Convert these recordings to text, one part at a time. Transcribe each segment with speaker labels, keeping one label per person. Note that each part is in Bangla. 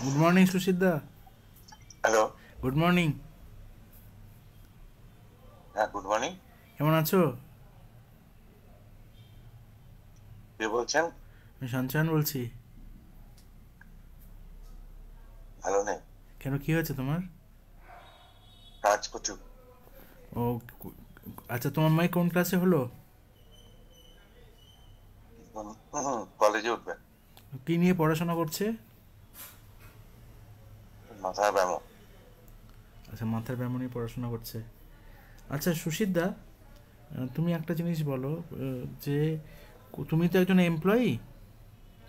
Speaker 1: গুড মর্নিং সুশীলদা।
Speaker 2: হ্যালো।
Speaker 1: Good morning.
Speaker 2: হ্যাঁ, গুড মর্নিং।
Speaker 1: কেমন আছো?
Speaker 2: কে বলছেন?
Speaker 1: আমি সঞ্চায়ন বলছি।
Speaker 2: ভালো নেই,
Speaker 1: কেন, কি হয়েছে তোমার?
Speaker 2: কাজ করছি।
Speaker 1: ও, আচ্ছা, তোমার মেয়ে কোন ক্লাসে হলো?
Speaker 2: কলেজে উঠবে।
Speaker 1: কি নিয়ে পড়াশোনা করছে?
Speaker 2: মাথায় ব্যামো।
Speaker 1: আচ্ছা, মাথার ব্যায়াম নিয়ে পড়াশোনা করছে। আচ্ছা সুশীলদা, তুমি একটা জিনিস বলো, যে তুমি তো একজন এমপ্লয়ি,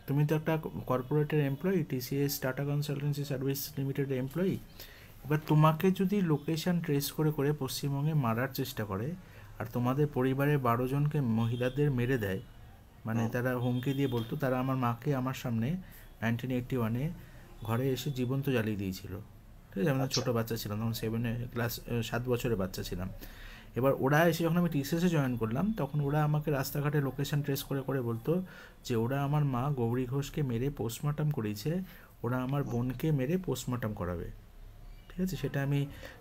Speaker 1: তুমি তো একটা কর্পোরেটের employee, TCS Tata consultancy service limited employee. এবার তোমাকে যদি লোকেশন ট্রেস করে করে পশ্চিমবঙ্গে মারার চেষ্টা করে, আর তোমাদের পরিবারের 12 জনকে মহিলাদের মেরে দেয়, মানে তারা হুমকি দিয়ে বলতো, তারা আমার মাকে আমার সামনে 1981-এ ঘরে এসে জীবন্ত জ্বালিয়ে দিয়েছিল। ঠিক আছে, আমি তখন ছোটো বাচ্চা ছিলাম, তখন 7 বছরের বাচ্চা ছিলাম। এবার ওরা এসে যখন আমি টিসিএসে জয়েন করলাম, তখন ওরা আমাকে রাস্তাঘাটে লোকেশন ট্রেস করে করে বলতো যে ওরা আমার মা গৌরী ঘোষকে মেরে পোস্টমর্টম করিয়েছে, ওরা আমার বোনকে মেরে পোস্টমর্টম করাবে। ঠিক আছে, সেটা আমি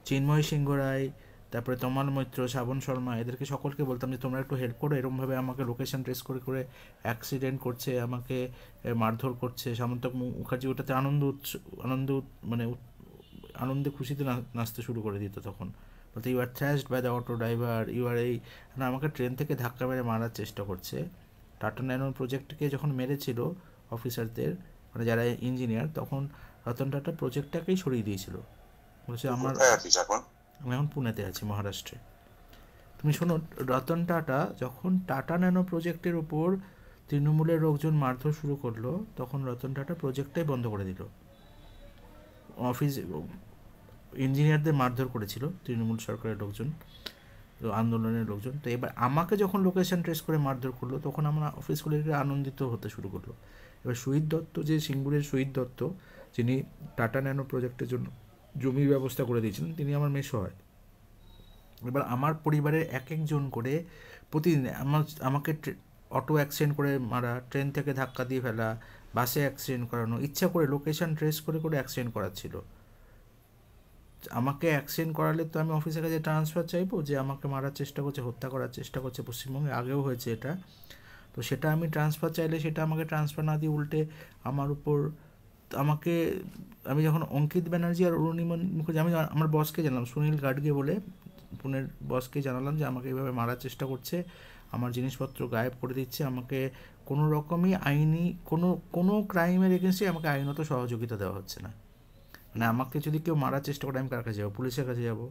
Speaker 1: চিন্ময় সিংহ রায়, তারপরে তমাল মৈত্র, শ্রাবণ শর্মা, এদেরকে সকলকে বলতাম যে তোমরা একটু হেল্প করো, এরকমভাবে আমাকে লোকেশন ট্রেস করে করে অ্যাক্সিডেন্ট করছে, আমাকে মারধর করছে। সামন্তক মুখার্জি ওটাতে আনন্দে খুশিতে নাচতে শুরু করে দিত তখন, বলতে you are thrashed by the auto driver, you are এই, না আমাকে ট্রেন থেকে ধাক্কা মেরে মারার চেষ্টা করছে। টাটা ন্যানোর প্রজেক্টকে যখন মেরেছিল অফিসারদের, মানে যারা ইঞ্জিনিয়ার, তখন রতন টাটা প্রজেক্টটাকেই সরিয়ে দিয়েছিল। বলছে আমার, আমি এখন পুনেতে আছি, মহারাষ্ট্রে। তুমি শোনো, রতন টাটা যখন টাটা ন্যানো প্রজেক্টের উপর তৃণমূলের লোকজন মারধর শুরু করলো, তখন রতন টাটা প্রজেক্টটাই বন্ধ করে দিল। অফিস ইঞ্জিনিয়ারদের মারধর করেছিল তৃণমূল সরকারের লোকজন, আন্দোলনের লোকজন। তো এবার আমাকে যখন লোকেশন ট্রেস করে মারধর করলো, তখন আমার অফিস কলিগরা আনন্দিত হতে শুরু করলো। এবার শহীদ দত্ত, যে সিঙ্গুরের শহীদ দত্ত, যিনি টাটা ন্যানো প্রজেক্টের জন্য জমির ব্যবস্থা করে দিয়েছিলেন, তিনি আমার মেসো হয়। এবার আমার পরিবারের এক একজন করে প্রতিদিন আমাকে অটো অ্যাক্সিডেন্ট করে মারা, ট্রেন থেকে ধাক্কা দিয়ে ফেলা, বাসে অ্যাক্সিডেন্ট করানো, ইচ্ছা করে লোকেশন ট্রেস করে করে অ্যাক্সিডেন্ট করাচ্ছিল। আমাকে অ্যাক্সিডেন্ট করালে তো আমি অফিসের কাছে ট্রান্সফার চাইবো, যে আমাকে মারার চেষ্টা করছে, হত্যা করার চেষ্টা করছে, পশ্চিমবঙ্গে আগেও হয়েছে এটা। তো সেটা আমি ট্রান্সফার চাইলে সেটা আমাকে ট্রান্সফার না দিয়ে উল্টে আমার উপর আমাকে, আমি যখন অঙ্কিত ব্যানার্জি আর অরুণিমা মুখার্জি, আমি আমার বসকে জানালাম, সুনীল গাডগে বলে পুনের বসকে জানালাম যে আমাকে এইভাবে মারার চেষ্টা করছে, আমার জিনিসপত্র গায়েব করে দিচ্ছে, আমাকে কোনো রকমই আইনি কোনো ক্রাইমের এগেনস্টে আমাকে আইনত সহযোগিতা দেওয়া হচ্ছে না। মানে আমাকে যদি কেউ মারার চেষ্টা করে, আমি কার কাছে যাবো? পুলিশের কাছে যাবো।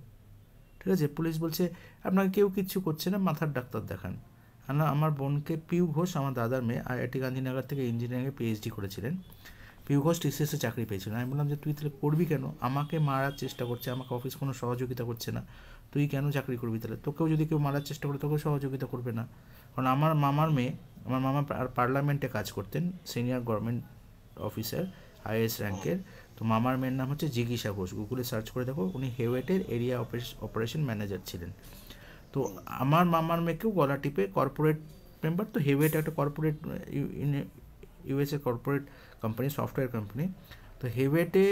Speaker 1: ঠিক আছে, পুলিশ বলছে আপনাকে কেউ কিচ্ছু করছে না, মাথার ডাক্তার দেখান। আমার বোনকে, পিউ ঘোষ আমার দাদার মেয়ে, আইআইটি গান্ধীনগর থেকে ইঞ্জিনিয়ারিংয়ে পিএইচডি করেছিলেন। পিউ ঘোষ টিসিএসে চাকরি পেয়েছিলেন। আমি বললাম যে তুই তাহলে করবি কেন? আমাকে মারার চেষ্টা করছে, আমাকে অফিস কোনো সহযোগিতা করছে না, তুই কেন চাকরি করবি? তাহলে তোকেও যদি কেউ মারার চেষ্টা করে, তোকেও সহযোগিতা করবে না। কারণ আমার মামার মেয়ে, আমার মামা পার্লামেন্টে কাজ করতেন, সিনিয়র গভর্নমেন্ট অফিসার, আইএএস র্যাঙ্কের। তো মামার মেয়ের নাম হচ্ছে জিজ্ঞাসা ঘোষ, গুগলে সার্চ করে দেখো, উনি হেওয়েটের এরিয়া অপারেশন ম্যানেজার ছিলেন। তো আমার মামার মেয়েকেও গলা টিপে, কর্পোরেট মেম্বার তো, হেওয়েট একটা corporate, USA corporate company, software company. তো হেওয়েটে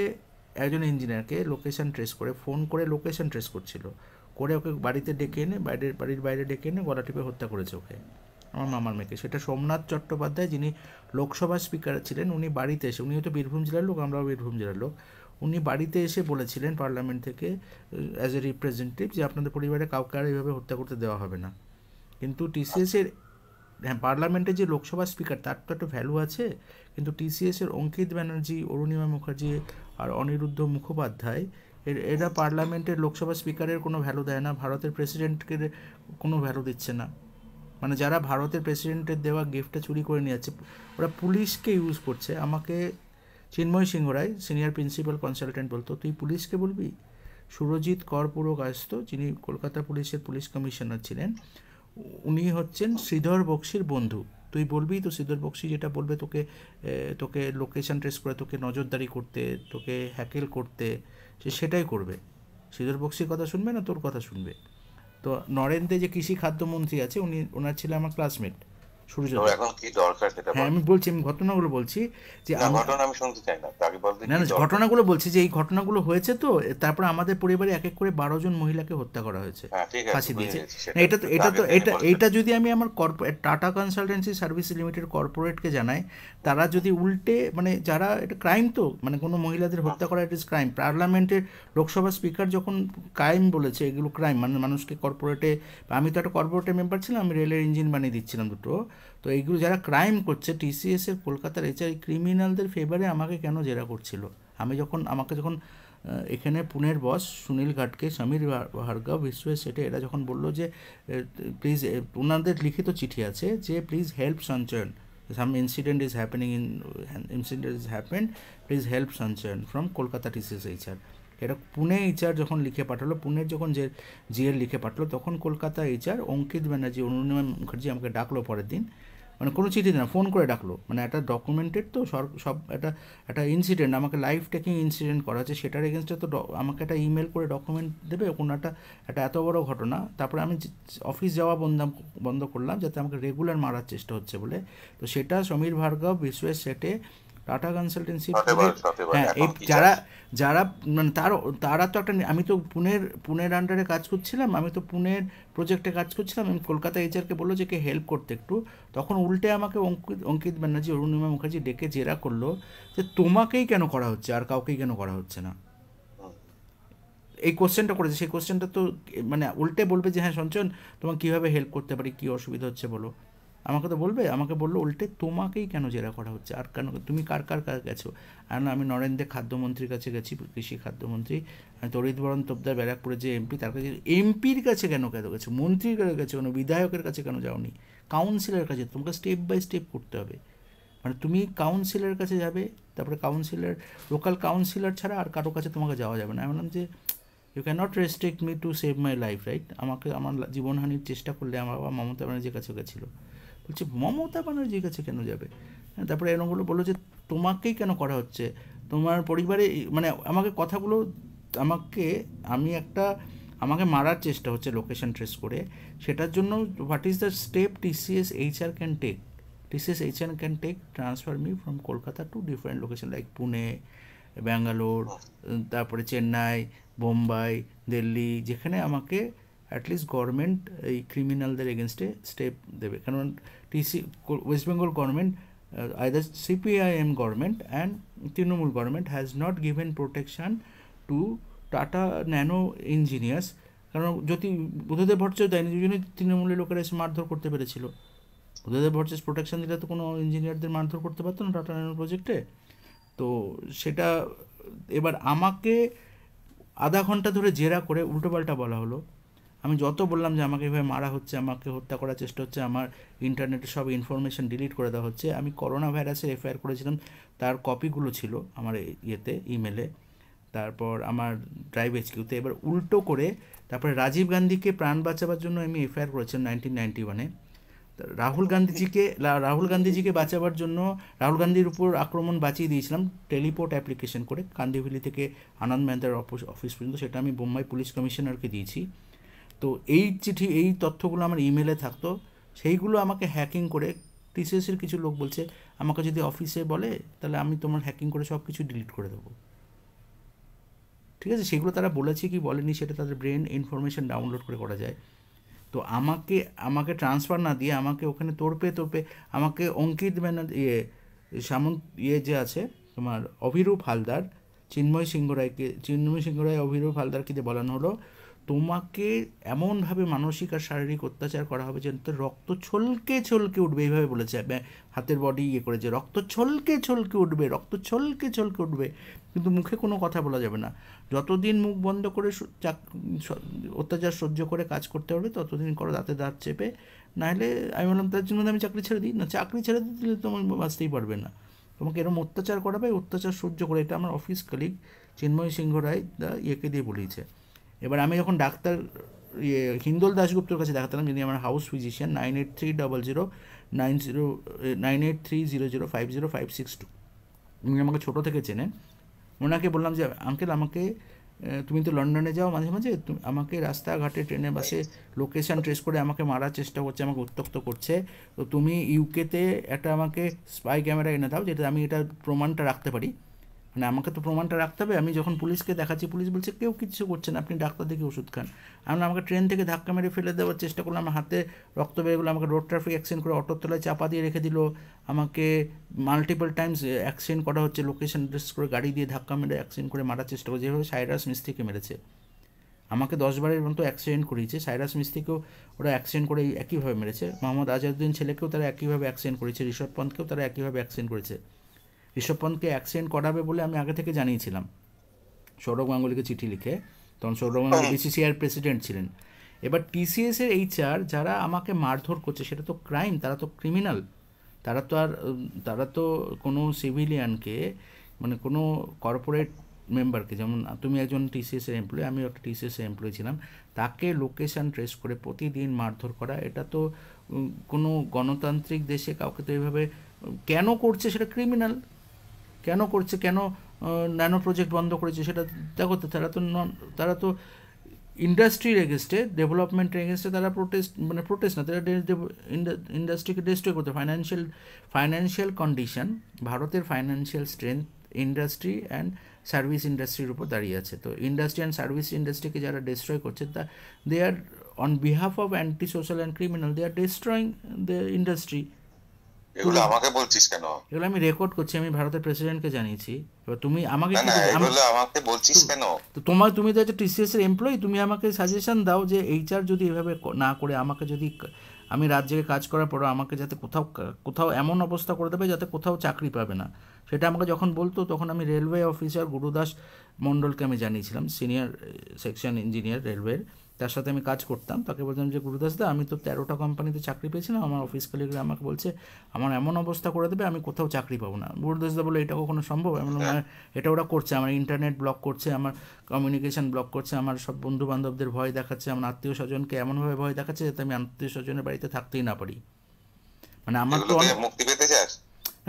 Speaker 1: একজন ইঞ্জিনিয়ারকে লোকেশন ট্রেস করে, ফোন করে লোকেশন ট্রেস করছিল, করে ওকে বাড়িতে ডেকে এনে, বাড়ির বাইরে ডেকে এনে গলা টিপে হত্যা করেছে ওকে, আমার মামার মেয়েকে। সেটা সোমনাথ চট্টোপাধ্যায়, যিনি লোকসভার স্পিকার ছিলেন, উনি বাড়িতে এসে, উনি হয়তো বীরভূম জেলার লোক, আমরাও বীরভূম জেলার লোক, উনি বাড়িতে এসে বলেছিলেন পার্লামেন্ট থেকে অ্যাজ এ রিপ্রেজেন্টেটিভ যে আপনাদের পরিবারে কাউকে আর এইভাবে হত্যা করতে দেওয়া হবে না। কিন্তু টিসিএসের, হ্যাঁ, পার্লামেন্টের যে লোকসভা স্পিকার, তার তো একটা ভ্যালু আছে, কিন্তু টিসিএসের অঙ্কিত ব্যানার্জি, অরুণিমা মুখার্জি আর অনিরুদ্ধ মুখোপাধ্যায়, এরা পার্লামেন্টের লোকসভা স্পিকারের কোনো ভ্যালু দেয় না, ভারতের প্রেসিডেন্টকে কোনো ভ্যালু দিচ্ছে না। মানে যারা ভারতের প্রেসিডেন্টের দেওয়া গিফটটা চুরি করে নিয়ে যাচ্ছে, ওরা পুলিশকে ইউজ করছে। আমাকে চিন্ময় সিংহ রায়, সিনিয়র প্রিন্সিপাল কনসালটেন্ট, বলতো তুই পুলিশকে বলবি সুরজিৎ কর পুরকায়স্থ, যিনি কলকাতা পুলিশের পুলিশ কমিশনার ছিলেন, উনি হচ্ছেন শ্রীধর বক্সির বন্ধু। তুই বলবি তো শ্রীধর বক্সি যেটা বলবে তোকে তোকে লোকেশন ট্রেস করে তোকে নজরদারি করতে, তোকে হ্যাকেল করতে, সেটাই করবে। শ্রীধর বক্সির কথা শুনবে না তোর কথা শুনবে। তো নরেন্দ্রে যে কৃষি খাদ্যমন্ত্রী আছে, ওনার ছিল আমার ক্লাসমেট সূর্য।
Speaker 2: এখন কি দরকার সেটা
Speaker 1: হ্যাঁ, আমি বলছি, আমি ঘটনাগুলো বলছি যে
Speaker 2: ঘটনা আমি শুনতে চাই না, তাকে বলতে
Speaker 1: না না, ঘটনাগুলো বলছি যে এই ঘটনাগুলো হয়েছে। তো তারপরে আমাদের পরিবারে এক এক করে 12 জন মহিলাকে হত্যা করা হয়েছে, ফাঁসি দিয়েছে। এটা যদি আমি আমার টাটা কনসালটেন্সি সার্ভিস লিমিটেড কর্পোরেটকে জানাই, তারা যদি উল্টে মানে যারা এটা ক্রাইম, তো মানে কোনো মহিলাদের হত্যা করা ইট ইজ ক্রাইম। পার্লামেন্টের লোকসভা স্পিকার যখন ক্রাইম বলেছে, এগুলো ক্রাইম, মানে মানুষকে কর্পোরেটে, আমি তো একটা কর্পোরেটের মেম্বার ছিলাম, আমি রেলের ইঞ্জিন বানিয়ে দিচ্ছিলাম দুটো। তো এইগুলো যারা ক্রাইম করছে, টিসিএস এর কলকাতার এই ক্রিমিনালদের ফেভারে আমাকে কেন জেরা করছিল? আমাকে যখন এখানে পুনের বস সুনীল ঘাটকে, সমীর ভার্গব, বিশ্বের সেটে এরা যখন বললো যে প্লিজ, ওনাদের লিখিত চিঠি আছে যে please help Sanchayan, some incident is happened, please help Sanchayan from Kolkata TCS HR. এটা পুনে এইচআর যখন লিখে পাঠালো, পুনের যখন জিএল লিখে পাঠালো, তখন কলকাতা এইচআর অঙ্কিত ব্যানার্জি, অরুণিমা মুখার্জি আমাকে ডাকলো পরের দিন, মানে কোনো চিঠি না, ফোন করে ডাকলো। মানে একটা ডকুমেন্টেড তো সব একটা ইনসিডেন্ট, আমাকে লাইফ টেকিং ইনসিডেন্ট করা আছে, সেটার এগেনস্টে তো আমাকে একটা ইমেল করে ডকুমেন্ট দেবে কোনো একটা এত বড় ঘটনা। তারপরে আমি অফিস যাওয়া বন্ধ করলাম, যাতে আমাকে রেগুলার মারার চেষ্টা হচ্ছে বলে। তো সেটা সমীর ভার্গব, বিশ্বের সেটে, টাটা কনসালটেন্সি, হ্যাঁ, এই যারা মানে তারা তো একটা, আমি তো পুনের আন্ডারে কাজ করছিলাম, আমি তো পুনের প্রজেক্টে কাজ করছিলাম। আমি কলকাতা এইচআরকে বললো যে কে হেল্প করতে একটু, তখন উল্টে আমাকে অঙ্কিত ব্যানার্জি, অরুণিমা মুখার্জি ডেকে জেরা করলো যে তোমাকেই কেন করা হচ্ছে, আর কাউকেই কেন করা হচ্ছে না। এই কোশ্চেনটা করেছে, সেই কোশ্চেনটা তো মানে উল্টে বলবে যে হ্যাঁ সঞ্চয়ন, তোমাকে কীভাবে হেল্প করতে পারি, কী অসুবিধা হচ্ছে বলো। আমাকে তো বলবে, আমাকে বললো উল্টে তোমাকেই কেন জেরা করা হচ্ছে, আর কেন, তুমি কার গেছো। আর না, আমি নরেন্দ্রের খাদ্যমন্ত্রীর কাছে গেছি, কৃষি খাদ্যমন্ত্রী, তরিৎ বরণ তোপদার ব্যারাকপুরে যে এমপি, তার কাছে, এমপির কাছে কেন গেছো, মন্ত্রীর কাছে গেছো কেন, বিধায়কের কাছে কেন যাওনি, কাউন্সিলের কাছে। তোমাকে স্টেপ বাই স্টেপ করতে হবে, মানে তুমি কাউন্সিলের কাছে যাবে, তারপরে লোকাল কাউন্সিলর ছাড়া আর কারো কাছে তোমাকে যাওয়া যাবে না। আমি বললাম যে you can not restrict me to save my life, right? আমাকে আমার জীবনহানির চেষ্টা করলে আমার বাবা মমতা ব্যানার্জির কাছে গেছিলো। বলছে মমতা ব্যানার্জির কাছে কেন যাবে? তারপরে এরকমগুলো বললো যে তোমাকেই কেন করা হচ্ছে, তোমার পরিবারে, মানে আমাকে কথাগুলো, আমাকে মারার চেষ্টা হচ্ছে লোকেশন ট্রেস করে। সেটার জন্য what is the step TCS HR can take? TCS HR can take transfer me from Kolkata to different location like Pune, Bangalore, তারপরে চেন্নাই, বোম্বাই, দিল্লি, যেখানে আমাকে অ্যাটলিস্ট গভর্নমেন্ট এই ক্রিমিনালদের এগেনস্টে স্টেপ দেবে। কারণ West Bengal government, either CPIM government and Trinamool government has not given protection to Tata Nano engineers. কারণ যদি বুদ্ধদেব ভট্টাচার্য দেয়নি, দুই জন্যই তৃণমূলের লোকেরা এসে মারধর করতে পেরেছিল। বুদ্ধদেব ভট্টাচার্য প্রোটেকশন দিলে তো কোনো ইঞ্জিনিয়ারদের মারধর করতে পারতো না টাটা ন্যানো প্রজেক্টে। তো সেটা এবার আমাকে আধা ঘন্টা ধরে জেরা করে উল্টোপাল্টা বলা হলো। আমি যত বললাম যে আমাকে এভাবে মারা হচ্ছে, আমাকে হত্যা করার চেষ্টা হচ্ছে, আমার ইন্টারনেটে সব ইনফরমেশান ডিলিট করে দেওয়া হচ্ছে। আমি করোনা ভাইরাসের এফআইআর করেছিলাম, তার কপিগুলো ছিল আমার ইমেলে, তারপর আমার ড্রাইভ HQতে। এবার উল্টো করে তারপরে রাজীব গান্ধীকে প্রাণ বাঁচাবার জন্য আমি এফআইআর করেছিলাম 1991-এ। রাহুল গান্ধীজিকে বাঁচাবার জন্য, রাহুল গান্ধীর উপর আক্রমণ বাঁচিয়ে দিয়েছিলাম টেলিপোর্ট অ্যাপ্লিকেশন করে, কান্দিভ্যালি থেকে আনন্দ মেহতার অফিস পর্যন্ত। সেটা আমি বোম্বাই পুলিশ কমিশনারকে দিয়েছি। তো এই তথ্যগুলো আমার ইমেলে থাকতো, সেইগুলো আমাকে হ্যাকিং করে টিসিএসের কিছু লোক বলছে আমাকে যদি অফিসে বলে তাহলে আমি তোমার হ্যাকিং করে সব কিছু ডিলিট করে দেবো। ঠিক আছে, সেগুলো তারা বলেছে কি বলেনি সেটা তাদের ব্রেন ইনফরমেশান ডাউনলোড করে করা যায়। তো আমাকে ট্রান্সফার না দিয়ে আমাকে ওখানে তোরপে আমাকে অঙ্কিত সামন্ত যে আছে তোমার অভিরূপ হালদার, চিন্ময় সিংহ রায়, অভিরূপ হালদারকে দিয়ে বলানো হলো তোমাকে এমনভাবে মানসিক আর শারীরিক অত্যাচার করা হবে যে রক্ত ছলকে উঠবে, এইভাবে বলেছে, হাতের বডি করেছে, রক্ত ছলকে উঠবে, কিন্তু মুখে কোনো কথা বলা যাবে না। যতদিন মুখ বন্ধ করে অত্যাচার সহ্য করে কাজ করতে পারবে ততদিন করো, দাঁতে দাঁত চেপে। নাহলে আমি বললাম তার জন্য আমি চাকরি ছেড়ে দিই না, চাকরি ছেড়ে দিলে তোমার বাঁচতেই পারবে না, তোমাকে এরকম অত্যাচার করাবে, অত্যাচার সহ্য করে। এটা আমার অফিস কলিগ চিন্ময় সিংহ রায় ইয়েকে দিয়ে বলিয়েছে। এবার আমি যখন ডাক্তার হিন্দোল দাশগুপ্তর কাছে দেখাতাম, যিনি আমার হাউস ফিজিশিয়ান, 9830098300500562, উনি আমাকে ছোটো থেকে চেনেন। ওনাকে বললাম যে আঙ্কেল, আমাকে তুমি তো লন্ডনে যাও মাঝে মাঝে, আমাকে রাস্তাঘাটে ট্রেনে বাসে লোকেশান ট্রেস করে আমাকে মারার চেষ্টা করছে, আমাকে উত্ত্যক্ত করছে, তো তুমি ইউকেতে একটা আমাকে স্পাই ক্যামেরা এনে দাও, যেটা আমি এটা প্রমাণটা রাখতে পারি। মানে আমাকে তো প্রমাণটা রাখতে হবে। আমি যখন পুলিশকে দেখাচ্ছি, পুলিশ বলছে কেউ কিচ্ছু করছে না, আপনি ডাক্তার দেখে ওষুধ খান। আমি আমাকে ট্রেন থেকে ধাক্কা মেরে ফেলে দেওয়ার চেষ্টা করলাম, আমার হাতে রক্ত বেরিয়ে গেলো, আমাকে রোড ট্রাফিক অ্যাক্সিডেন্ট করে অটোর তলায় চাপা দিয়ে রেখে দিল, আমাকে মাল্টিপল টাইমস অ্যাক্সিডেন্ট করা হচ্ছে, লোকেশন ড্রেস করে গাড়ি দিয়ে ধাক্কা মেরে অ্যাক্সিডেন্ট করে মারার চেষ্টা করে, যেভাবে সাইরাস মিস্ত্রিকে মেরেছে। আমাকে 10 বারের মতো অ্যাক্সিডেন্ট করিয়েছে। সাইরাস মিস্ত্রিকেও ওরা অ্যাক্সিডেন্ট করে একইভাবে মেরেছে। মোহাম্মদ আজাদুদ্দিন ছেলেকেও তারা একইভাবে অ্যাক্সিডেন্ট করেছে। ঋষভ পন্থকেও তারা একইভাবে অ্যাক্সিডেন্ট করেছে। ঋষভ পন্থকে অ্যাক্সিডেন্ট করাবে বলে আমি আগে থেকে জানিয়েছিলাম, সৌরভ গাঙ্গুলিকে চিঠি লিখে। তখন সৌরভ গাঙ্গুলি বিসিসিআইয়ের প্রেসিডেন্ট ছিলেন। এবার টিসিএসের এইচআর যারা আমাকে মারধর করছে, সেটা তো ক্রাইম, তারা তো ক্রিমিনাল। তারা তো কোনো সিভিলিয়ানকে, মানে কোনো কর্পোরেট মেম্বারকে, যেমন তুমি একজন টিসিএসের এমপ্লয়ি, আমিও একটা টিসিএসের এমপ্লয়ি ছিলাম, তাকে লোকেশান ট্রেস করে প্রতিদিন মারধর করা, এটা তো কোনো গণতান্ত্রিক দেশে কাউকে তো এইভাবে কেন করছে, সেটা ক্রিমিনাল। কেন করছে, কেন ন্যানো প্রজেক্ট বন্ধ করেছে, সেটা দেখো তো। তারা তো ইন্ডাস্ট্রির এগেনস্টে, ডেভেলপমেন্টের এগেনস্টে তারা প্রোটেস্ট না, তারা ইন্ডাস্ট্রিকে ডিস্ট্রয় করতে। ফাইন্যান্সিয়াল কন্ডিশন, ভারতের financial strength industry and service ইন্ডাস্ট্রির উপর দাঁড়িয়ে আছে। তো ইন্ডাস্ট্রি অ্যান্ড সার্ভিস ইন্ডাস্ট্রিকে যারা ডিস্ট্রয় করছে, they are on behalf of anti social and criminal, they are destroying the industry.
Speaker 2: এগুলো আমাকে বলছিস কেন?
Speaker 1: এগুলো আমি রেকর্ড করছি, আমি ভারতের প্রেসিডেন্টকে জানিয়েছি। এবার তুমি আমাকে
Speaker 2: এগুলো আমাকে বলছিস কেন?
Speaker 1: তো তুমি তো একটা টিসিএস এর এমপ্লয়ি, তুমি আমাকে সাজেশন দাও যে এইচআর যদি এভাবে না করে, আমাকে যদি, আমি রাজ্যে কাজ করার পরও আমাকে যাতে কোথাও এমন অবস্থা করে দেবে যাতে কোথাও চাকরি পাবে না, সেটা আমাকে যখন বলতো, তখন আমি রেলওয়ে অফিসার গুরুদাস মণ্ডলকে আমি জানিয়েছিলাম, সিনিয়র সেকশন ইঞ্জিনিয়ার রেলওয়ের, তার সাথে আমি কাজ করতাম। তাকে বলতাম যে গুরুদাসদা, আমি তো 13টা কোম্পানিতে চাকরি পেয়েছিলাম, আমার অফিস কলিগরা আমাকে বলছে আমার এমন অবস্থা করে দেবে আমি কোথাও চাকরি পাবো না। গুরুদাসদা বলে এটা কখনো সম্ভব? এমন এটা ওরা করছে, আমার ইন্টারনেট ব্লক করছে, আমার কমিউনিকেশন ব্লক করছে, আমার সব বন্ধু বান্ধবদের ভয় দেখাচ্ছে, আমার আত্মীয় স্বজনকে এমনভাবে ভয় দেখাচ্ছে যাতে আমি আত্মীয় স্বজনের বাড়িতে থাকতেই না পারি। মানে আমার তো
Speaker 2: মুক্তি পেতে চাস?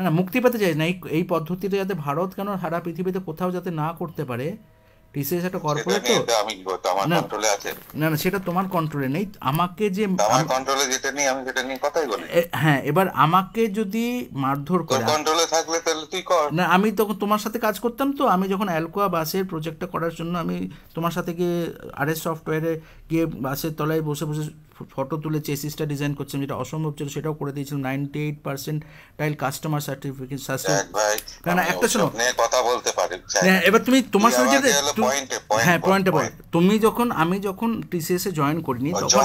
Speaker 1: না, মুক্তি পেতে চাই না, এই পদ্ধতিটা যাতে ভারত কেন সারা পৃথিবীতে কোথাও যাতে না করতে পারে। টিসিএস একটা কর্পোরেট, তো না না, সেটা তোমার কন্ট্রোলে নেই। আমাকে যে
Speaker 2: আমার কন্ট্রোলে যেটা নেই আমি সেটা নিয়ে কথাই বলি।
Speaker 1: হ্যাঁ, এবার আমাকে যদি মারধর করে,
Speaker 2: কন্ট্রোলে থাকলে তাহলে তুই কর
Speaker 1: না। আমি তখন তোমার সাথে কাজ করতাম, তো আমি যখন অ্যালকোয়া বাসের প্রজেক্টটা করার জন্য আমি তোমার সাথে গিয়ে আরএস সফটওয়্যারে গিয়ে বাসের তলায় বসে বসে ফটো তুলে চেসিসটা ডিজাইন করছিলাম, যেটা অসম্ভব ছিল, সেটাও করে দিয়েছিলাম। 98% কাস্টমার সার্টিফিকেট। না, একটা শোনো,
Speaker 2: কথা বলতে পারি।
Speaker 1: এবার তুমি তোমার সাথে যেটা, হ্যাঁ, পয়েন্টে তুমি যখন, আমি যখন টিসিএস এ জয়েন করিনি তখন,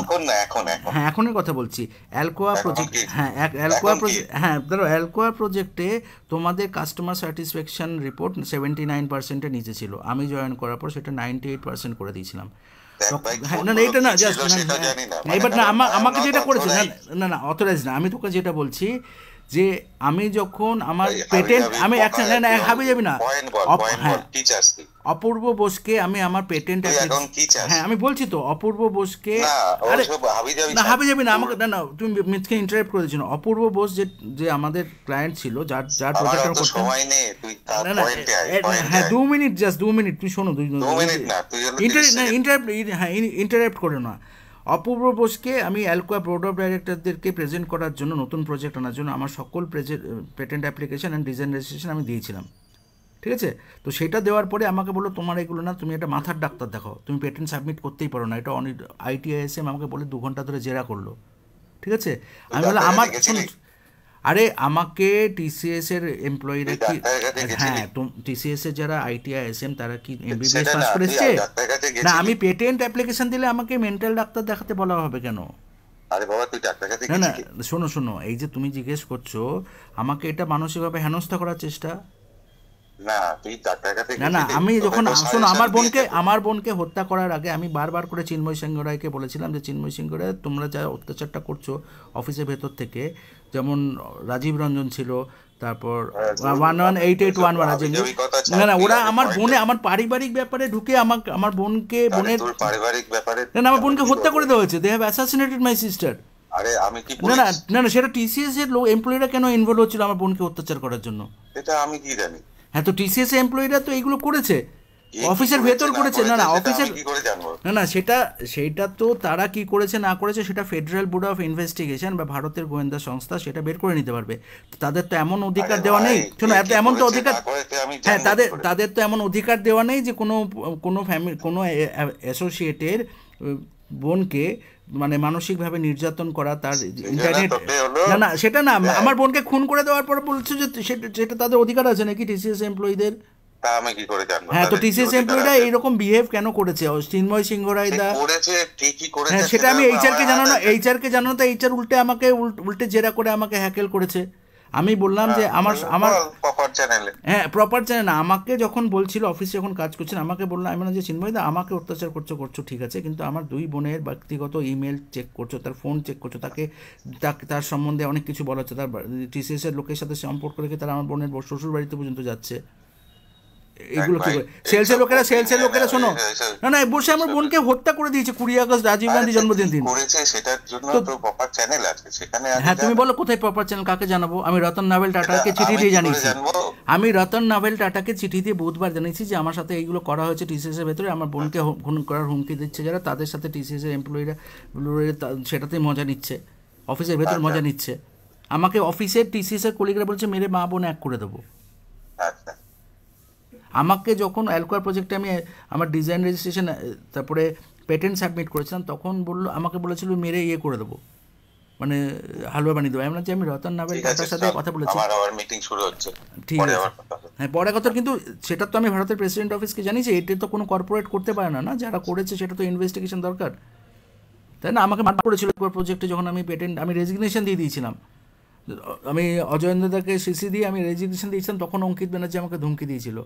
Speaker 1: হ্যাঁ এখনের কথা বলছি, অ্যালকোয়া প্রজেক্ট, হ্যাঁ অ্যালকোয়া প্রজেক্ট, হ্যাঁ ধরো অ্যালকোয়া প্রজেক্টে তোমাদের কাস্টমার স্যাটিসফ্যাকশন রিপোর্ট 79%-এর নিচে ছিল। আমি জয়েন করার পর সেটা 98% করে দিয়েছিলাম। না না, এটা না, জাস্ট এবার না, আমাকে যেটা করেছে, না না অথরাইজ না, আমি তোকে যেটা বলছি যে আমি যখন আমার পেটেন্ট, আমি না হাবি যাবি না, অপূর্ব বোসকে আমি আমার পেটেন্ট, হ্যাঁ আমি বলছি তো, অপূর্ব বোসকে, আরে না হাবি যাবি না, আমাকে না, তুমি মিথকে ইন্টারাপ্ট করে দিচ্ছ না। অপূর্ব বোস যে আমাদের ক্লায়েন্ট ছিল, যার প্রজেক্টটা করতাম, না না, হ্যাঁ 2 মিনিট, জাস্ট 2 মিনিট, তুই শোনো, ইন্টারাপ্ট করে না। অপূর্ব বোসকে আমি অ্যালকোয়া বোর্ড অফ ডাইরেক্টরদেরকে প্রেজেন্ট করার জন্য, নতুন প্রজেক্ট আনার জন্য আমার সকল patent application and design registration আমি দিয়েছিলাম, ঠিক আছে? তো সেটা দেওয়ার পরে আমাকে বললো তোমার এগুলো না, তুমি একটা মাথার ডাক্তার দেখাও, তুমি পেটেন্ট সাবমিট করতেই পারো না। এটা ITISM আমাকে বলে 2 ঘন্টা ধরে জেরা করলো, ঠিক আছে? আমি বললাম আমার, আরে আমাকে টিসিএস এর এমপ্লয়িরা কি, হ্যাঁ টিসিএস এর যারা ITISM তারা কি MBBS পাস করেছে? না, আমি পেটেন্ট অ্যাপ্লিকেশন দিলে আমাকে মেন্টাল ডাক্তার দেখাতে বলা হবে কেন? না না, শোনো, এই যে তুমি জিজ্ঞেস করছো আমাকে, এটা মানসিকভাবে হেনস্থা করার চেষ্টা। না না, আমি যখন, শোনো, আমার বোনকে হত্যা করার আগে আমি বারবার করে চিন্ময় সিংহ রায়কে বলেছিলাম যে চিন্ময় সিংহ রায়, তোমরা যা অত্যাচারটা করছো অফিসের ভেতর থেকে, যেমন রাজীব রঞ্জন ছিল, তারপর
Speaker 2: হ্যাঁ,
Speaker 1: 118811 আছে।
Speaker 2: হাবিজাবি কথা
Speaker 1: না না,
Speaker 2: ছাড়,
Speaker 1: ওরা
Speaker 2: তুই
Speaker 1: আমার
Speaker 2: আগে
Speaker 1: বোনে
Speaker 2: point
Speaker 1: আমার পারিবারিক ব্যাপারে ঢুকে আমাকে আমার বোনকে
Speaker 2: আরে
Speaker 1: বোনের
Speaker 2: তোর পারিবারিক ব্যাপারে
Speaker 1: না না আমার বোনকে
Speaker 2: আমি কি
Speaker 1: হত্যা
Speaker 2: করবো?
Speaker 1: করে দেওয়া হয়েছে, they have assassinated my sister.
Speaker 2: আরে আমি কি
Speaker 1: না না
Speaker 2: পুলিশ?
Speaker 1: না না, সেটা টিসিএস এর এমপ্লয়িরা কেন ইনভলভ হচ্ছিল আমার বোনকে অত্যাচার করার জন্য?
Speaker 2: এটা আমি কি জানি?
Speaker 1: হ্যাঁ, তো টিসিএস এমপ্লয়িরা তো এগুলো করেছে,
Speaker 2: কে কি
Speaker 1: অফিসের
Speaker 2: করেছে
Speaker 1: ভেতর
Speaker 2: না
Speaker 1: করেছে। না না,
Speaker 2: সেটা
Speaker 1: অফিসের
Speaker 2: আমি কি করে জানবো?
Speaker 1: না না, সেটা তো তারা কি করেছে না করেছে সেটা ফেডারেল ব্যুরো অফ ইনভেস্টিগেশন বা ভারতের গোয়েন্দা সংস্থা সেটা বের করে নিতে পারবে। তো তাদের তো এমন অধিকার
Speaker 2: আরে
Speaker 1: দেওয়া নেই,
Speaker 2: ভাই,
Speaker 1: শোনো,
Speaker 2: কে কি
Speaker 1: এমন তো
Speaker 2: করেছে
Speaker 1: অধিকার,
Speaker 2: না করেছে আমি
Speaker 1: হ্যাঁ,
Speaker 2: জানবো
Speaker 1: তাদের
Speaker 2: কি করে?
Speaker 1: তাদের তো এমন অধিকার দেওয়া নেই যে কোনো ফ্যামিলি কোনো অ্যাসোসিয়েটের বোনকে মানে মানসিকভাবে নির্যাতন করা, তার ইন্টারনেট।
Speaker 2: তোকে হলো
Speaker 1: না না, সেটা না,
Speaker 2: দেখ,
Speaker 1: আমার বোনকে খুন করে দেওয়ার পর বলছে যে সেটা তাদের অধিকার আছে নাকি টিসিএস এমপ্লয়ীদের?
Speaker 2: তা আমি কি করে জানবো
Speaker 1: হ্যাঁ, তো
Speaker 2: তাদের কি
Speaker 1: টিসিএস
Speaker 2: অধিকার
Speaker 1: এমপ্লয়িরা
Speaker 2: আছে?
Speaker 1: এইরকম বিহেভ কেন করেছে? চিন্ময় সিংহ রায়
Speaker 2: সে
Speaker 1: দা,
Speaker 2: করেছে, ঠিকই করেছে,
Speaker 1: হ্যাঁ, সেটা আমি এইচআরকে
Speaker 2: আমার
Speaker 1: জানানো,
Speaker 2: হাত আছে।
Speaker 1: এইচআরকে জানানো, তো এইচআর উল্টে আমাকে উল্টে জেরা করে আমাকে হ্যাকেল করেছে। আমি বললাম যে আমার আমার
Speaker 2: প্রপার চ্যানেলে
Speaker 1: হ্যাঁ, প্রপার জানে না, আমাকে যখন বলছিল অফিসে যখন কাজ করছেন আমাকে বললাম, আমি বললাম যে চিন্ময় দা আমাকে অত্যাচার করছো ঠিক আছে, কিন্তু আমার দুই বোনের ব্যক্তিগত ইমেল চেক করছো, তার ফোন চেক করছো, তার সম্বন্ধে অনেক কিছু বলা হচ্ছে, তার টিসিএস এর লোকের সাথে সম্পর্ক রেখে তারা আমার বোনের শ্বশুর বাড়িতে পর্যন্ত যাচ্ছে। এগুলো কি করে? সেলসের লোকেরা শোনো, না না, বসে আমার বোনকে হত্যা করে দিয়েছে 20 আগস্ট রাজীব গান্ধী জন্মদিন দিন।
Speaker 2: করেছে, সেটার জন্য তো প্রপার চ্যানেল আছে, সেখানে আগে
Speaker 1: হ্যাঁ, তুমি
Speaker 2: জানা।
Speaker 1: বলো কোথায় প্রপার চ্যানেল, কাকে জানাবো? আমি রতন নাভেল টাটাকে
Speaker 2: এটা
Speaker 1: চিঠি
Speaker 2: আমি
Speaker 1: দিয়ে
Speaker 2: কি করে
Speaker 1: জানিয়েছি।
Speaker 2: জানবো?
Speaker 1: আমি রতন নাভেল টাটাকে চিঠি দিয়ে বহুতবার জানিয়েছি যে আমার সাথে এইগুলো করা হয়েছে টিসিএস এর ভেতরে, আমার বোনকে খুন করার হুমকি দিচ্ছে যারা, তাদের সাথে টিসিএস এর এমপ্লয়িরা সেটাতেই মজা নিচ্ছে, অফিসের ভেতর মজা নিচ্ছে। আমাকে অফিসের টিসিএস এর কলিগরা বলছে মেরে মা বোন এক করে দেবো।
Speaker 2: আচ্ছা,
Speaker 1: আমাকে যখন অ্যালকোয়ার প্রজেক্টে আমি আমার ডিজাইন রেজিস্ট্রেশন তারপরে পেটেন্ট সাবমিট করেছিলাম, তখন আমাকে বলেছিল মেরে ইয়ে করে দেবো, মানে হালুয়া বানিয়ে দেবো। আমি বলছি আমি রতন নাভেল
Speaker 2: ঠিক আছে,
Speaker 1: টাটার সাথে
Speaker 2: চল,
Speaker 1: কথা বলেছি।
Speaker 2: আমার আবার মিটিং শুরু হচ্ছে,
Speaker 1: ঠিক
Speaker 2: পরে
Speaker 1: আছে,
Speaker 2: আবার কথা হবে।
Speaker 1: হ্যাঁ, পরে কথা, কিন্তু সেটা তো আমি ভারতের প্রেসিডেন্ট অফিসকে জানিয়েছি, এটা তো কোনো কর্পোরেট করতে পারে না, যারা করেছে সেটা তো ইনভেস্টিগেশন দরকার, তাই না? আমাকে মানা করেছিল প্রজেক্টে যখন আমি রেজিগনেশন দিয়ে দিয়েছিলাম, আমি অজয়েন্দ্র দাকে সিসি দিয়ে আমি রেজিগনেশন দিয়েছিলাম, তখন অঙ্কিত ব্যানার্জি আমাকে ধমকি দিয়েছিল।